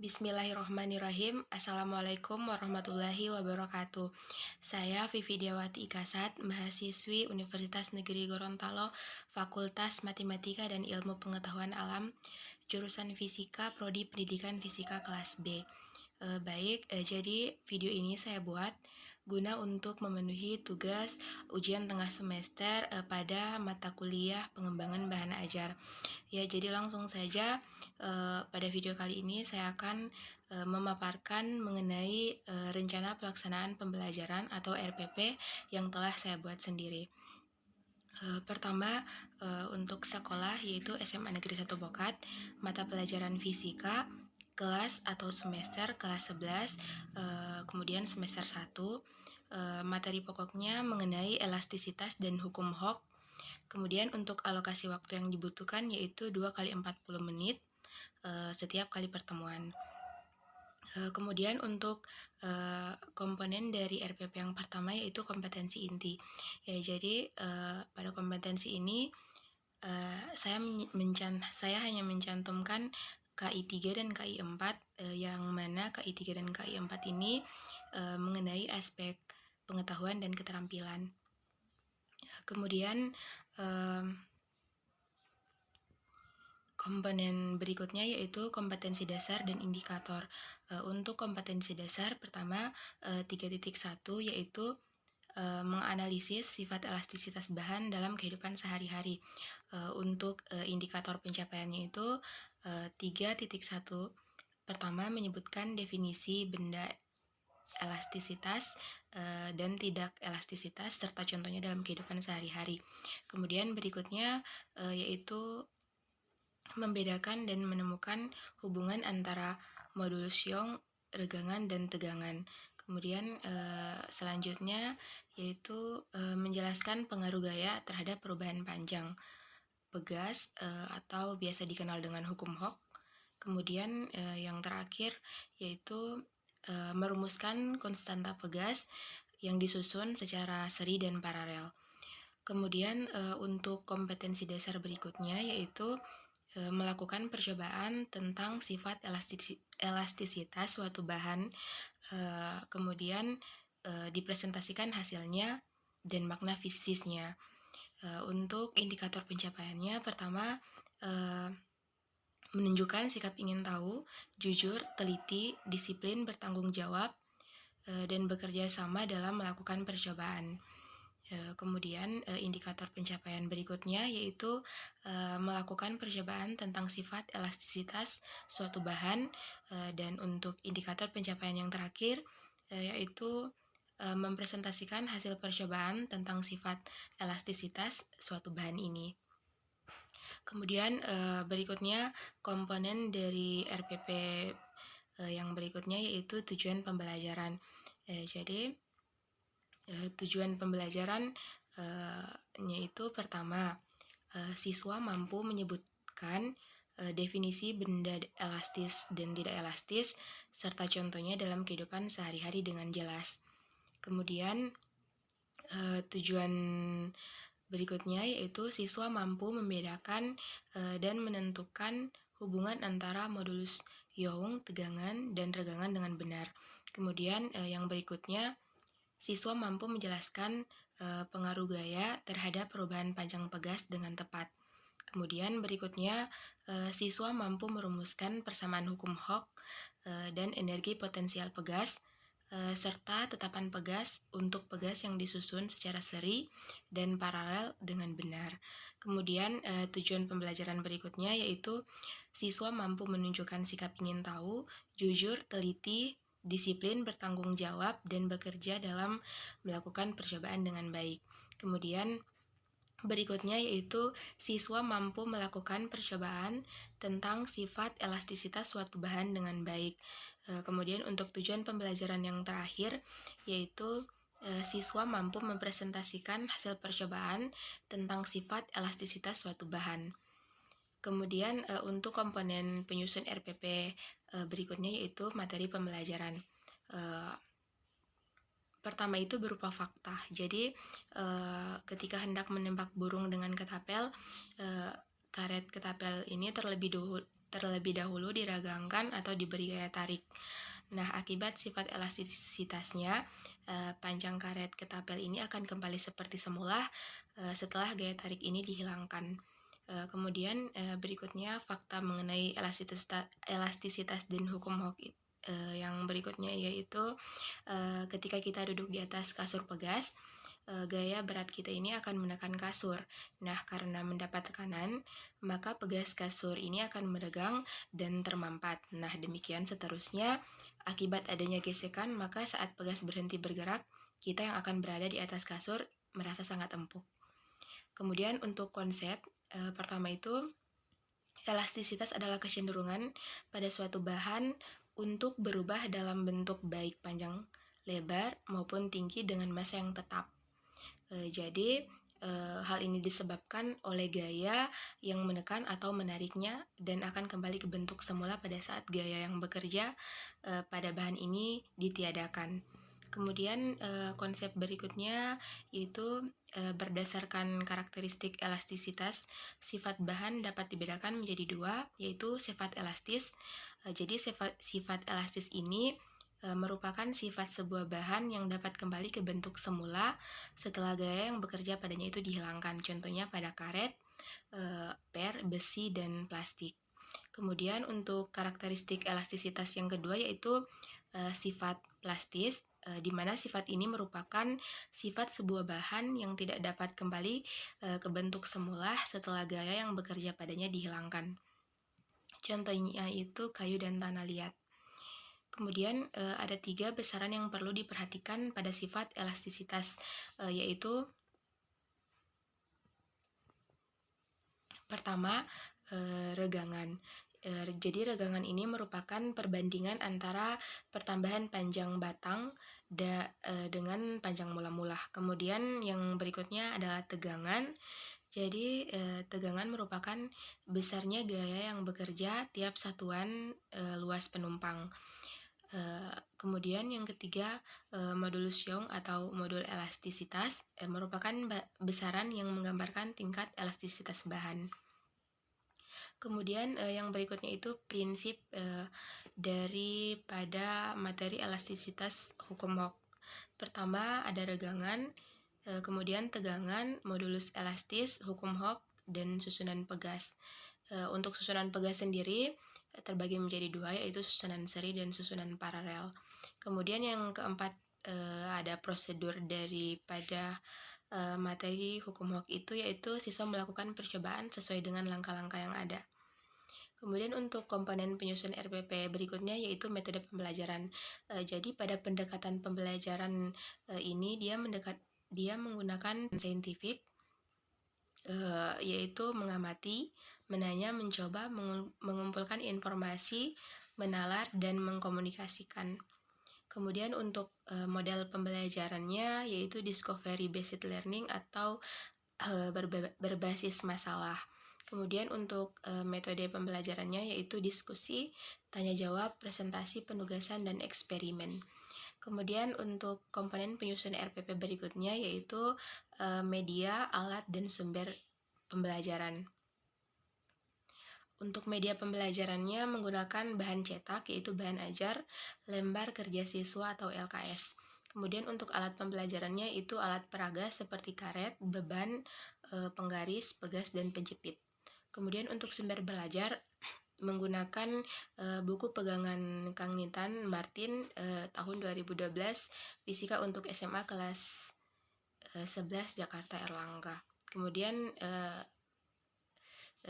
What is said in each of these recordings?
Bismillahirrohmanirrohim. Assalamualaikum warahmatullahi wabarakatuh. Saya Vivi Diawati Ikasat, mahasiswi Universitas Negeri Gorontalo, Fakultas Matematika dan Ilmu Pengetahuan Alam, jurusan Fisika, Prodi Pendidikan Fisika kelas B. Jadi video ini saya buat guna untuk memenuhi tugas ujian tengah semester pada mata kuliah pengembangan bahan ajar. Ya, jadi langsung saja pada video kali ini saya akan memaparkan mengenai rencana pelaksanaan pembelajaran atau RPP yang telah saya buat sendiri. Pertama, untuk sekolah yaitu SMA Negeri 1 Bokat, mata pelajaran fisika, kelas atau semester kelas 11, kemudian semester 1, materi pokoknya mengenai elastisitas dan hukum Hooke. Kemudian untuk alokasi waktu yang dibutuhkan yaitu 2 kali 40 menit setiap kali pertemuan. Kemudian untuk komponen dari RPP yang pertama yaitu kompetensi inti. Ya, jadi pada kompetensi ini saya hanya mencantumkan KI 3 dan KI 4 yang mana KI 3 dan KI 4 ini mengenai aspek pengetahuan dan keterampilan. Kemudian komponen berikutnya yaitu kompetensi dasar dan indikator. Untuk kompetensi dasar pertama 3.1 yaitu menganalisis sifat elastisitas bahan dalam kehidupan sehari-hari. Untuk indikator pencapaiannya itu 3.1 pertama menyebutkan definisi benda elastisitas dan tidak elastisitas serta contohnya dalam kehidupan sehari-hari. Kemudian berikutnya yaitu membedakan dan menemukan hubungan antara modulus Young, regangan, dan tegangan. Kemudian selanjutnya yaitu menjelaskan pengaruh gaya terhadap perubahan panjang pegas atau biasa dikenal dengan hukum Hooke. Kemudian yang terakhir yaitu merumuskan konstanta pegas yang disusun secara seri dan paralel. Kemudian untuk kompetensi dasar berikutnya yaitu melakukan percobaan tentang sifat elastisitas suatu bahan, kemudian dipresentasikan hasilnya dan makna fisiknya. Untuk indikator pencapaiannya, pertama menunjukkan sikap ingin tahu, jujur, teliti, disiplin, bertanggung jawab, dan bekerja sama dalam melakukan percobaan. Kemudian indikator pencapaian berikutnya yaitu melakukan percobaan tentang sifat elastisitas suatu bahan, dan untuk indikator pencapaian yang terakhir yaitu mempresentasikan hasil percobaan tentang sifat elastisitas suatu bahan ini. Kemudian berikutnya komponen dari RPP yang berikutnya yaitu tujuan pembelajaran. Jadi tujuan pembelajaran yaitu pertama, siswa mampu menyebutkan definisi benda elastis dan tidak elastis serta contohnya dalam kehidupan sehari-hari dengan jelas. Kemudian tujuan berikutnya yaitu siswa mampu membedakan dan menentukan hubungan antara modulus Young, tegangan, dan regangan dengan benar. Kemudian yang berikutnya siswa mampu menjelaskan pengaruh gaya terhadap perubahan panjang pegas dengan tepat. Kemudian berikutnya siswa mampu merumuskan persamaan hukum Hooke dan energi potensial pegas serta tetapan pegas untuk pegas yang disusun secara seri dan paralel dengan benar. Kemudian tujuan pembelajaran berikutnya yaitu siswa mampu menunjukkan sikap ingin tahu, jujur, teliti, disiplin, bertanggung jawab, dan bekerja dalam melakukan percobaan dengan baik. Kemudian berikutnya yaitu siswa mampu melakukan percobaan tentang sifat elastisitas suatu bahan dengan baik. Kemudian untuk tujuan pembelajaran yang terakhir yaitu siswa mampu mempresentasikan hasil percobaan tentang sifat elastisitas suatu bahan. Kemudian untuk komponen penyusun RPP berikutnya yaitu materi pembelajaran. Pertama itu berupa fakta. Jadi ketika hendak menembak burung dengan ketapel, karet ketapel ini terlebih terlebih dahulu diragangkan atau diberi gaya tarik. Nah, akibat sifat elastisitasnya, panjang karet ketapel ini akan kembali seperti semula setelah gaya tarik ini dihilangkan. Kemudian berikutnya fakta mengenai elastisitas dan hukum Hooke yang berikutnya yaitu ketika kita duduk di atas kasur pegas, gaya berat kita ini akan menekan kasur. Nah, karena mendapat tekanan, maka pegas kasur ini akan meregang dan termampat. Nah, demikian seterusnya. Akibat adanya gesekan, maka saat pegas berhenti bergerak, kita yang akan berada di atas kasur merasa sangat empuk. Kemudian untuk konsep, pertama itu elastisitas adalah kecenderungan pada suatu bahan untuk berubah dalam bentuk baik panjang, lebar, maupun tinggi dengan massa yang tetap. Jadi, hal ini disebabkan oleh gaya yang menekan atau menariknya dan akan kembali ke bentuk semula pada saat gaya yang bekerja pada bahan ini ditiadakan. Kemudian konsep berikutnya yaitu berdasarkan karakteristik elastisitas, sifat bahan dapat dibedakan menjadi dua, yaitu sifat elastis. Jadi sifat elastis ini merupakan sifat sebuah bahan yang dapat kembali ke bentuk semula setelah gaya yang bekerja padanya itu dihilangkan. Contohnya pada karet, per, besi, dan plastik. Kemudian untuk karakteristik elastisitas yang kedua yaitu sifat plastis, di mana sifat ini merupakan sifat sebuah bahan yang tidak dapat kembali ke bentuk semula setelah gaya yang bekerja padanya dihilangkan. Contohnya itu kayu dan tanah liat. Kemudian ada 3 besaran yang perlu diperhatikan pada sifat elastisitas, yaitu pertama, regangan. Jadi regangan ini merupakan perbandingan antara pertambahan panjang batang dengan panjang mula-mula. Kemudian yang berikutnya adalah tegangan. Jadi tegangan merupakan besarnya gaya yang bekerja tiap satuan luas penumpang. Kemudian yang ketiga, modulus Young atau modul elastisitas merupakan besaran yang menggambarkan tingkat elastisitas bahan. Kemudian yang berikutnya itu prinsip daripada materi elastisitas hukum Hooke. Pertama ada regangan, kemudian tegangan, modulus elastis, hukum Hooke, dan susunan pegas. Untuk susunan pegas sendiri terbagi menjadi dua, yaitu susunan seri dan susunan paralel. Kemudian yang keempat ada prosedur daripada materi hukum Hooke itu, yaitu siswa melakukan percobaan sesuai dengan langkah-langkah yang ada. Kemudian untuk komponen penyusun RPP berikutnya yaitu metode pembelajaran. Jadi pada pendekatan pembelajaran ini dia menggunakan saintifik, yaitu mengamati, menanya, mencoba, mengumpulkan informasi, menalar, dan mengkomunikasikan. Kemudian untuk model pembelajarannya yaitu discovery based learning atau berbasis masalah. Kemudian untuk metode pembelajarannya yaitu diskusi, tanya jawab, presentasi, penugasan, dan eksperimen. Kemudian untuk komponen penyusun RPP berikutnya yaitu media, alat, dan sumber pembelajaran. Untuk media pembelajarannya menggunakan bahan cetak yaitu bahan ajar, lembar kerja siswa atau LKS. Kemudian untuk alat pembelajarannya itu alat peraga seperti karet, beban, penggaris, pegas, dan penjepit. Kemudian untuk sumber belajar menggunakan buku pegangan Kang Nintan Martin tahun 2012 Fisika untuk SMA kelas 11 Jakarta Erlangga. Kemudian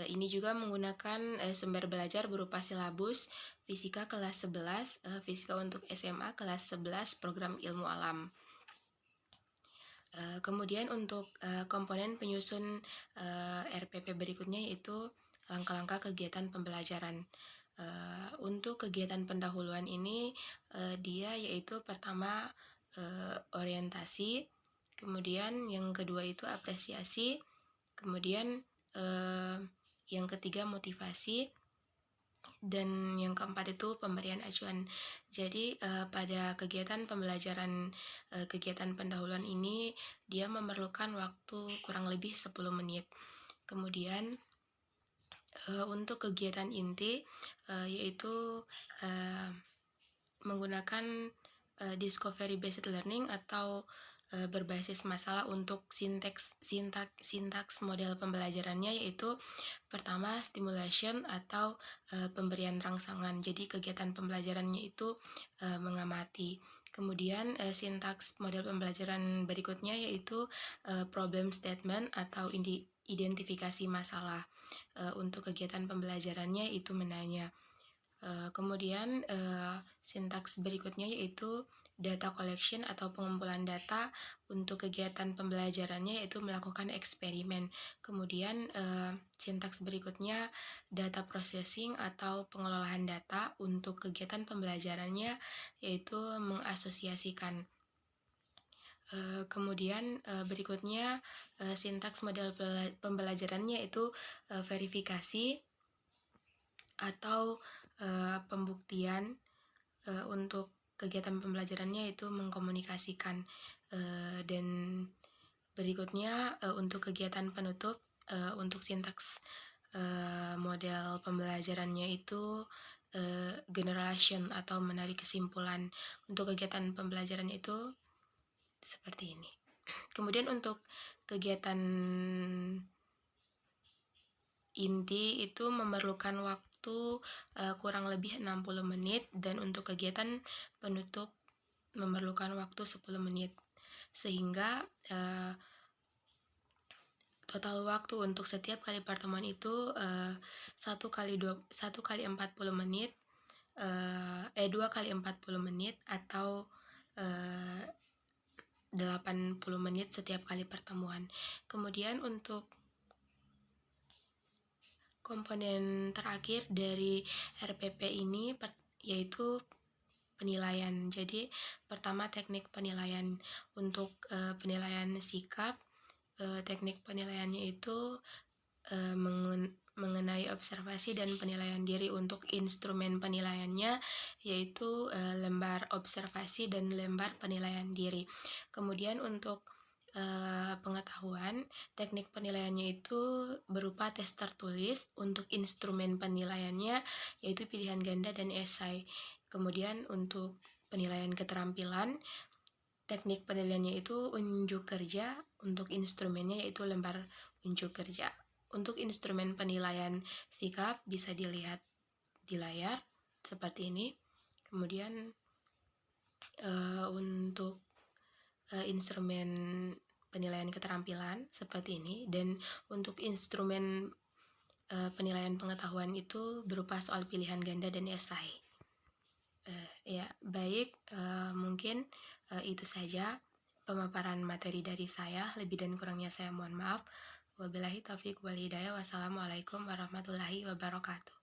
ini juga menggunakan sumber belajar berupa silabus Fisika kelas 11, Fisika untuk SMA kelas 11 Program Ilmu Alam. Kemudian untuk komponen penyusun RPP berikutnya yaitu langkah-langkah kegiatan pembelajaran. Untuk kegiatan pendahuluan ini dia yaitu pertama orientasi, kemudian yang kedua itu apresiasi, kemudian yang ketiga motivasi, dan yang keempat itu pemberian acuan. Jadi pada kegiatan pembelajaran kegiatan pendahuluan ini dia memerlukan waktu kurang lebih 10 menit. Kemudian Untuk kegiatan inti, yaitu, eee, menggunakan, discovery based learning atau, berbasis masalah untuk sintaks model pembelajarannya, yaitu pertama stimulation atau, pemberian rangsangan. Jadi kegiatan pembelajarannya itu, mengamati. Kemudian, sintaks model pembelajaran berikutnya yaitu, problem statement atau identifikasi masalah. Untuk kegiatan pembelajarannya itu menanya. Kemudian, sintaks berikutnya yaitu data collection atau pengumpulan data. Untuk kegiatan pembelajarannya yaitu melakukan eksperimen. Kemudian, sintaks berikutnya data processing atau pengelolaan data. Untuk kegiatan pembelajarannya yaitu mengasosiasikan. Kemudian, berikutnya, sintaks model pembelajarannya yaitu, verifikasi atau, pembuktian. Untuk kegiatan pembelajarannya itu mengkomunikasikan. Dan berikutnya, untuk kegiatan penutup, untuk sintaks, model pembelajarannya itu, generalization atau menarik kesimpulan. Untuk kegiatan pembelajaran itu seperti ini. Kemudian untuk kegiatan inti itu memerlukan waktu, kurang lebih 60 menit, dan untuk kegiatan penutup memerlukan waktu 10 menit. Sehingga, total waktu untuk setiap kali pertemuan itu, 1 kali 40 menit, 2 kali 40 menit atau, 80 menit setiap kali pertemuan. Kemudian untuk komponen terakhir dari RPP ini yaitu penilaian. Jadi pertama teknik penilaian. Untuk, penilaian sikap, teknik penilaiannya itu, mengenai observasi dan penilaian diri. Untuk instrumen penilaiannya yaitu, lembar observasi dan lembar penilaian diri. Kemudian untuk, pengetahuan, teknik penilaiannya itu berupa tes tertulis. Untuk instrumen penilaiannya yaitu pilihan ganda dan esai. Kemudian untuk penilaian keterampilan, teknik penilaiannya itu unjuk kerja. Untuk instrumennya yaitu lembar unjuk kerja. Untuk instrumen penilaian sikap bisa dilihat di layar seperti ini. Kemudian, untuk, instrumen penilaian keterampilan seperti ini. Dan untuk instrumen, penilaian pengetahuan itu berupa soal pilihan ganda dan esai. Ya, baik, mungkin, itu saja pemaparan materi dari saya. Lebih dan kurangnya saya mohon maaf. Wabillahi taufiq wal hidayah. Wassalamualaikum warahmatullahi wabarakatuh.